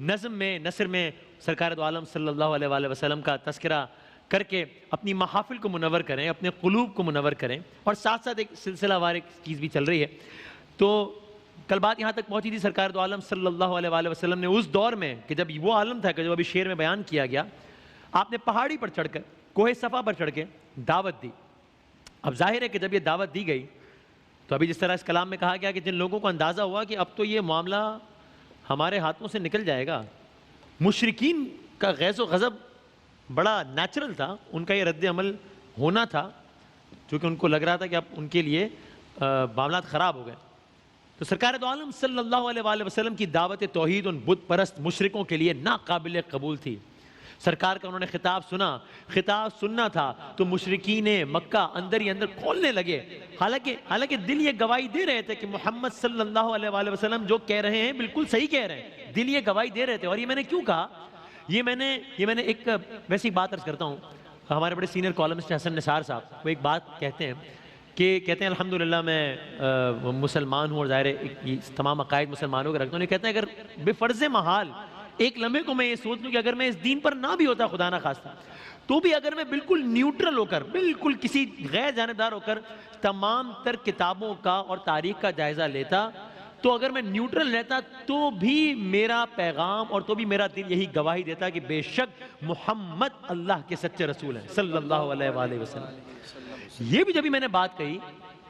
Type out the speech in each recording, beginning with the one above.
نظم میں نثر میں سرکار دو عالم صلی اللہ علیہ وآلہ وسلم کا تذکرہ کر کے اپنی محافل کو منور کریں، اپنے قلوب کو منور کریں. اور ساتھ ساتھ ایک سلسلہ وار ایک چیز بھی چل رہی ہے. تو کل بات یہاں تک پہنچی تھی سرکار دو عالم صلی اللہ علیہ وآلہ وسلم نے اس دور میں کہ جب وہ عالم تھا کہ جو ابھی شعر میں بیان کیا گیا، آپ نے پہاڑی پر چڑھ کر، کوہ صفا پر چڑھ کے دعوت دی. اب ظاہر ہے کہ جب یہ دعوت دی گئی تو ابھی جس طرح اس کلام میں کہا گیا کہ جن لوگوں کو اندازہ ہوا کہ اب تو یہ معاملہ ہمارے ہاتھوں سے نکل جائے گا، مشرکین کا غیظ و غضب بڑا نیچرل تھا، ان کا یہ رد عمل ہونا تھا چونکہ ان کو لگ رہا تھا کہ اب ان کے لیے معاملات خراب ہو گئے. تو سرکار دو عالم صلی اللہ علیہ وآلہ وسلم کی دعوت توحید ان بت پرست مشرکوں کے لیے ناقابل قبول تھی. سرکار کا انہوں نے خطاب سنا، خطاب سننا تھا تو مشرکین مکہ اندر ہی اندر کھولنے لگے. حالانکہ دل یہ گواہی دے رہے تھے کہ محمد صلی اللہ علیہ وآلہ وسلم جو کہہ رہے ہیں بالکل صحیح کہہ رہے ہیں، دل یہ گواہی دے رہے تھے. اور یہ میں نے کیوں کہا، یہ میں نے ایک ویسی بات عرض کرتا ہوں. ہمارے بڑے سینئر کالمسٹ حسن نثار صاحب وہ ایک بات کہتے ہیں الحمدللہ میں مسلمان ہوں اور ظاہر ہے تمام عقائد مسلمانوں کے رکھتا ہوں. یہ کہتے ہیں اگر بے فرض محال ایک لمحے کو میں یہ سوچ لوں کہ اگر میں اس دین پر نہ بھی ہوتا خدا نہ خواستہ، تو بھی اگر میں بالکل نیوٹرل ہو کر، بالکل کسی غیر جانبدار ہو کر تمام تر کتابوں کا اور تاریخ کا جائزہ لیتا، تو اگر میں نیوٹرل رہتا تو بھی میرا پیغام اور تو بھی میرا دل یہی گواہی دیتا کہ بے شک محمد اللہ کے سچے رسول ہیں صلی اللہ علیہ وآلہ وسلم. یہ بھی جبھی میں نے بات کہی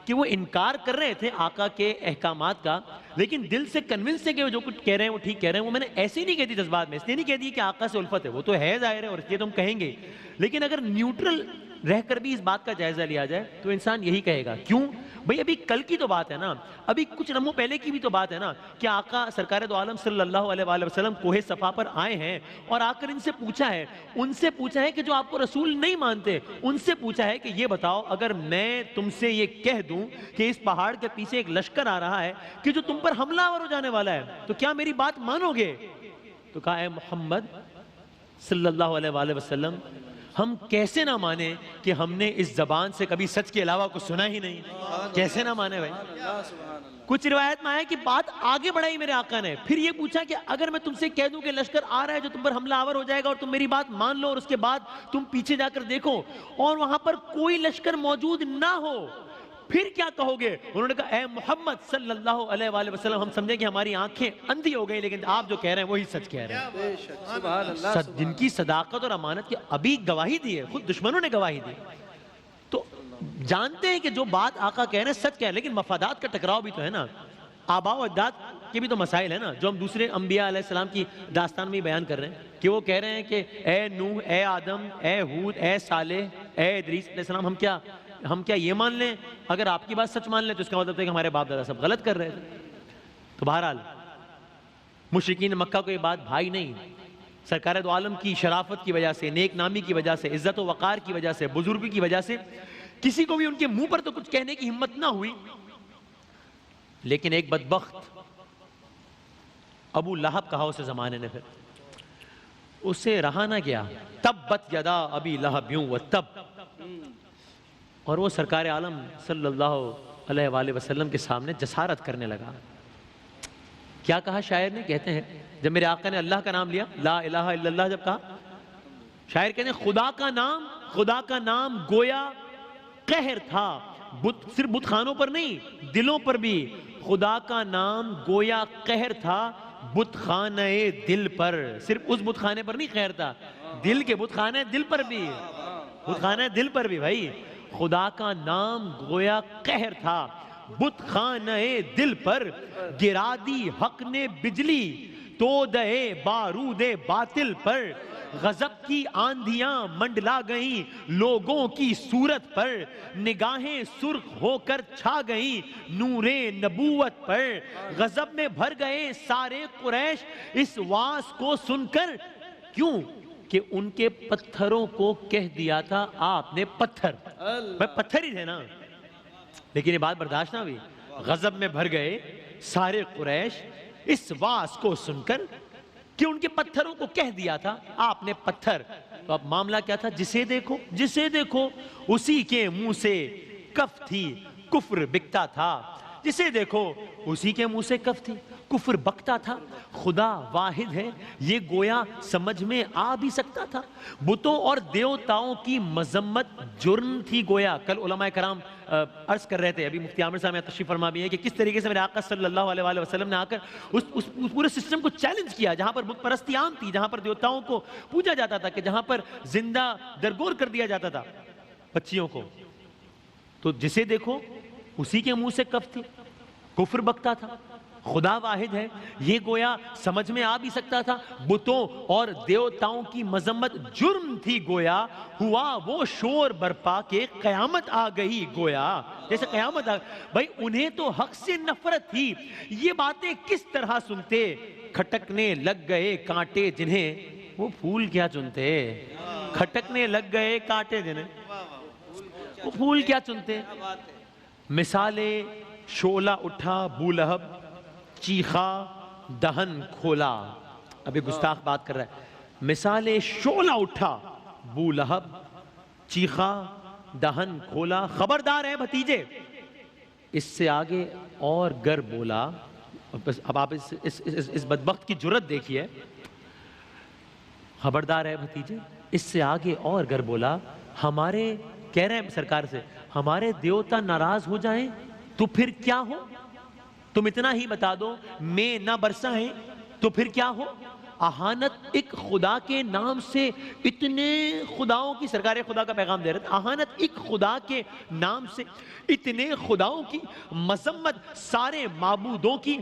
کہ وہ انکار کر رہے تھے آقا کے احکامات کا، لیکن دل سے کنونس تھے کہ وہ جو کچھ کہہ رہے ہیں وہ ٹھیک کہہ رہے ہیں. وہ میں نے ایسے ہی نہیں کہہ دی جذبات میں، اس لیے نہیں کہہ دی کہ آقا سے الفت ہے، وہ تو ہے ظاہر ہے اور اس لیے تم کہیں گے. لیکن اگر نیوٹرل رہ کر بھی اس بات کا جائزہ لیا جائے تو انسان یہی کہے گا. کیوں بھئی؟ ابھی کل کی تو بات ہے نا، ابھی کچھ لمحوں پہلے کی بھی تو بات ہے نا کہ آقا سرکار دو عالم صلی اللہ علیہ وآلہ وسلم کوہ صفا پر آئے ہیں اور آ کر ان سے پوچھا ہے کہ جو آپ کو رسول نہیں مانتے، ان سے پوچھا ہے کہ یہ بتاؤ اگر میں تم سے یہ کہہ دوں کہ اس پہاڑ کے پیچھے ایک لشکر آ رہا ہے کہ جو تم پر حملہ آور ہو جانے والا ہے، تو کیا میری بات مانو گے؟ تو کہا اے محمد صلی اللہ علیہ وآلہ وسلم، ہم کیسے نہ مانیں کہ ہم نے اس زبان سے کبھی سچ کے علاوہ کچھ سنا ہی نہیں. کیسے نہ مانے بھائی؟ کچھ روایت میں آیا کہ بات آگے بڑھائی میرے آقا نے، پھر یہ پوچھا کہ اگر میں تم سے کہہ دوں کہ لشکر آ رہا ہے جو تم پر حملہ آور ہو جائے گا اور تم میری بات مان لو اور اس کے بعد تم پیچھے جا کر دیکھو اور وہاں پر کوئی لشکر موجود نہ ہو، پھر کیا کہو گے؟ انہوں نے کہا اے محمد صلی اللہ علیہ وآلہ وسلم، ہم سمجھیں کہ ہماری آنکھیں اندھی ہو گئی لیکن آپ جو کہہ رہے ہیں وہی سچ کہہ رہے ہیں. جن کی صداقت اور امانت کی ابھی گواہی دی ہے، خود دشمنوں نے گواہی دی، تو جانتے ہیں کہ جو بات آقا کہہ رہے ہیں سچ کہہ رہے ہیں. لیکن مفادات کا ٹکراؤ بھی تو ہے نا، آباء و اجداد کے بھی تو مسائل ہیں نا، جو ہم دوسرے انبیاء علیہ السلام کی داستان میں بیان کر رہے ہیں کہ وہ کہہ رہے ہیں کہ اے نوح، اے آدم، اے ہود، اے صالح، اے ادریس علیہ السلام، ہم کیا یہ مان لیں؟ اگر آپ کی بات سچ مان لیں تو اس کا مطلب ہے کہ ہمارے باپ دادا سب غلط کر رہے تھے. تو بہرحال مشرکین مکہ کو یہ بات بھائی نہیں. سرکار دو عالم کی شرافت کی وجہ سے، نیک نامی کی وجہ سے، عزت و وقار کی وجہ سے، بزرگی کی وجہ سے کسی کو بھی ان کے منہ پر تو کچھ کہنے کی ہمت نہ ہوئی. لیکن ایک بدبخت ابو لہب کہا اسے زمانے نے، پھر اسے رہا نہ گیا. تبت یدا ابی لہب یوں و تب، اور وہ سرکار عالم صلی اللہ علیہ وآلہ وسلم کے سامنے جسارت کرنے لگا. کیا کہا شاعر نے؟ کہتے ہیں جب میرے آقا نے اللہ کا نام لیا، لا الہ الا اللہ جب کہا، شاعر کہتے ہیں خدا کا نام گویا قہر تھا. صرف بت خانوں پر نہیں، دلوں پر بھی. خدا کا نام گویا قہر تھا بت خانہ دل پر. صرف اس بت خانے پر نہیں قہر تھا، دل کے بت خانے دل پر بھی، بت خانہ دل پر بھی. بھائی خدا کا نام گویا قہر تھا بت خانہ دل پر. گرا دی حق نے بجلی تو دے بارود باطل پر. غضب کی آندھیاں منڈلا گئیں لوگوں کی صورت پر. نگاہیں سرخ ہو کر چھا گئیں نور نبوت پر. غضب میں بھر گئے سارے قریش اس واز کو سن کر. کیوں کہ ان کے پتھروں کو کہہ دیا تھا آپ نے پتھر. پتھر ہی تھے نا، لیکن یہ بات برداشت نہ ہوئی. غضب میں بھر گئے سارے قریش اس واز کو سن کر کہ ان کے پتھروں کو کہہ دیا تھا آپ نے پتھر. تو اب معاملہ کیا تھا؟ جسے دیکھو اسی کے منہ سے کف تھی کفر بکتا تھا. جسے دیکھو اسی کے منہ سے کف تھی. کفر بکتا تھا، خدا واحد ہے یہ گویا سمجھ میں آ بھی سکتا تھا، بتوں اور دیوتاؤں کی مذمت جرم تھی گویا. کل علماء کرام عرض کر رہے تھے، ابھی مفتی عامر صاحب نے تشریف فرما بھی ہے کہ کس طریقے سے میرے آقا صلی اللہ علیہ وآلہ وسلم نے آ کر اس پورے سسٹم کو چیلنج کیا جہاں پر بت پرستی عام تھی، جہاں پر دیوتاؤں کو پوجا جاتا تھا، کہ جہاں پر زندہ درگور کر دیا جاتا تھا بچیوں کو. تو جسے دیکھو اسی کے منہ سے کف تھی، کفر بکتا تھا، خدا واحد ہے یہ گویا سمجھ میں آ بھی سکتا تھا، بتوں اور دیوتاؤں کی مذمت جرم تھی گویا، ہوا وہ شور برپا کہ قیامت آ گئی گویا. جیسے قیامت بھائی انہیں تو حق سے نفرت تھی، یہ باتیں کس طرح سنتے، کھٹکنے لگ گئے کانٹے جنہیں وہ پھول کیا چنتے. کھٹکنے لگ گئے کانٹے جنہیں وہ پھول کیا چنتے. مثال شعلہ اٹھا بولہب چیخا دہن کھولا. ابھی گستاخ بات کر رہا ہے. مثال شعلہ اٹھا بولہب چیخا دہن کھولا. خبردار ہے بھتیجے. اس سے آگے اور گر بولا. اب آپ اس بدبخت کی جرت دیکھیے. خبردار ہے بھتیجے، اس سے آگے اور گر بولا، ہمارے کہہ رہے ہیں سرکار سے، ہمارے دیوتا ناراض ہو جائیں تو پھر کیا ہو. تم اتنا ہی بتا دو میں نہ برسا ہے تو پھر کیا ہو. اہانت ایک خدا کے نام سے اتنے خداؤں کی، سرکار خدا کا پیغام دے رہے تھے، اہانت ایک خدا کے نام سے اتنے خداؤں کی، مذمت سارے معبودوں کی،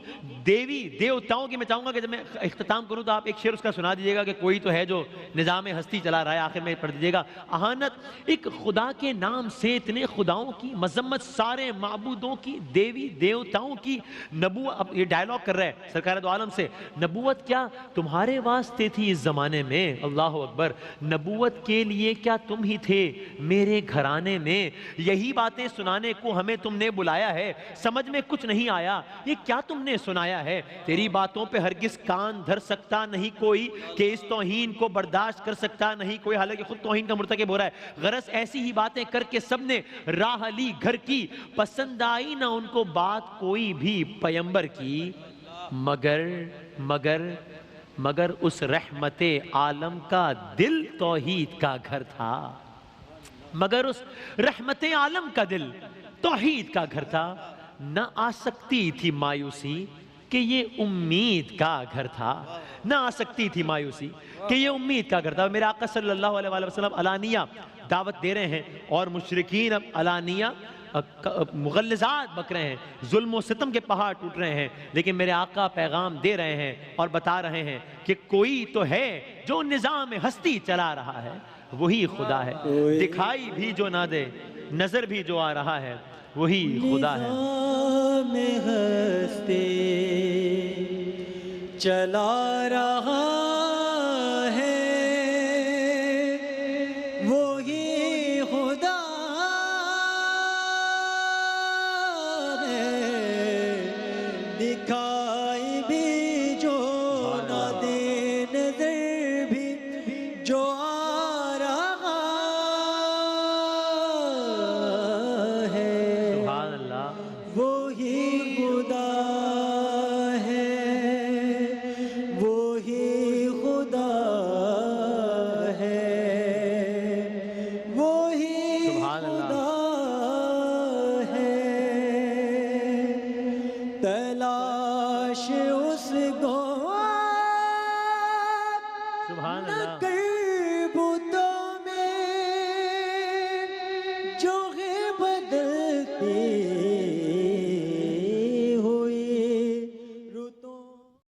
دیوی دیوتاؤں کی. میں چاہوں گا کہ جب میں اختتام کروں تو آپ ایک شعر اس کا سنا دیجیے گا کہ کوئی تو ہے جو نظام ہستی چلا رہا ہے، آخر میں پڑھ دیجیے گا. اہانت ایک خدا کے نام سے اتنے خداؤں کی، مذمت سارے معبودوں کی، دیوی دیوتاؤں کی. نبوت، یہ ڈائیلاگ کر رہے ہیں سرکار دو عالم سے، نبوت کیا تمہارے واسطے تھی اس زمانے میں. اللہ اکبر. نبوت کے لیے کیا تم ہی تھے میرے گھرانے میں. یہی باتیں سنانے کو ہمیں تم نے بلایا ہے، سمجھ میں کچھ نہیں آیا یہ کیا تم نے سنایا ہے. تیری باتوں پہ ہرگز کان دھر سکتا نہیں کوئی، کہ اس توہین کو برداشت کر سکتا نہیں کوئی. حالانکہ خود توہین کا مرتکب ہو رہا ہے. غرض ایسی ہی باتیں کر کے سب نے راہ لی گھر کی، پسند آئی نہ ان کو بات کوئی بھی پیمبر کی. مگر اس رحمت عالم کا دل توحید کا گھر تھا. مگر اس رحمت عالم کا دل توحید کا گھر تھا. نہ آ سکتی تھی مایوسی کہ یہ امید کا گھر تھا. نہ آ سکتی تھی مایوسی کہ یہ امید کا گھر تھا. میرے آقا صلی اللہ علیہ وآلہ وسلم علانیہ دعوت دے رہے ہیں اور مشرکین اب علانیہ مغلظات بک رہے ہیں، ظلم و ستم کے پہاڑ ٹوٹ رہے ہیں، لیکن میرے آقا پیغام دے رہے ہیں اور بتا رہے ہیں کہ کوئی تو ہے جو نظام ہستی چلا رہا ہے، وہی خدا ہے. دکھائی بھی جو نہ دے، نظر بھی جو آ رہا ہے، وہی خدا ہے. نظام ہستی چلا رہا ہے، وہی خدا دکھائی بھی جو نہ دے، نظر بھی جو آ رہا ہے، سبحان اللہ. وہی خدا ہے، وہی خدا ہے، وہی سبحان اللہ. خدا ہے. تلاش اس کو سبحان نہ اللہ. کر